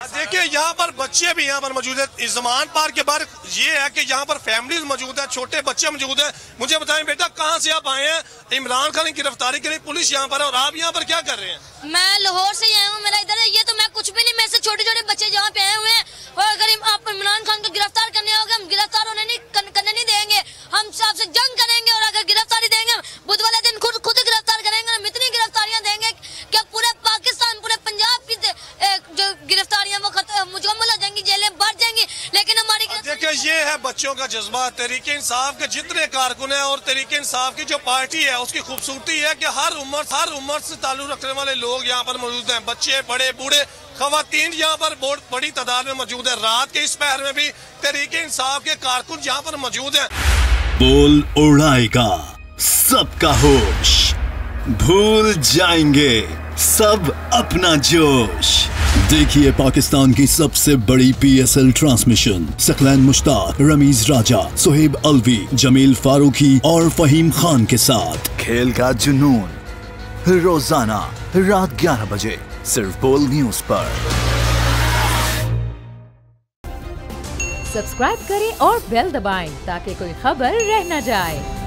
देखिए यहाँ पर बच्चे भी यहाँ पर मौजूद है। इज़मान पार्क के बाहर ये है कि यहाँ पर फैमिलीज मौजूद है, छोटे बच्चे मौजूद है। मुझे बताएं बेटा, कहाँ से आप आए हैं? इमरान खान की गिरफ्तारी के लिए पुलिस यहाँ पर है और आप यहाँ पर क्या कर रहे हैं? मैं लाहौर से आया हूँ, मेरा इधर है। ये तो मैं कुछ भी नहीं, मेरे से छोटे छोटे बच्चे जहाँ पे आए हुए हैं। और अगर आप इमरान खान को गिरफ्तार करने होगा, हम गिरफ्तार करने नहीं देंगे। हम आपसे जंग करेंगे और अगर गिरफ्तारी देंगे, बुध वाले दिन खुद गिरफ्तार करेंगे। हम इतनी गिरफ्तारियां देंगे कि पूरे पाकिस्तान, पूरे पंजाब की जो गिरफ्तारियां वो मुकम्मल हो जाएंगी, जेलें भर जाएंगी। लेकिन हमारी देखिए ये है बच्चों का जज्बा। तहरीक इंसाफ के जितने कारकुन है और तहरीक इंसाफ की जो पार्टी है उसकी खूबसूरती है कि हर उम्र से ताल्लुक रखने वाले लोग यहाँ पर मौजूद हैं। बच्चे, बड़े, बूढ़े, खवातीन यहाँ पर बहुत बड़ी तादाद में मौजूद है। रात के इस पहर में भी तहरीक इंसाफ के कारकुन यहाँ पर मौजूद है। बोल उड़ाएगा सबका होश, भूल जाएंगे सब अपना जोश। देखिए पाकिस्तान की सबसे बड़ी PSL ट्रांसमिशन सकलैन मुश्ताक, रमीज राजा, सुहेब अलवी, जमील फारूकी और फहीम खान के साथ खेल का जुनून रोजाना रात 11 बजे सिर्फ बोल न्यूज पर। सब्सक्राइब करें और बेल दबाएं ताकि कोई खबर रह न जाए।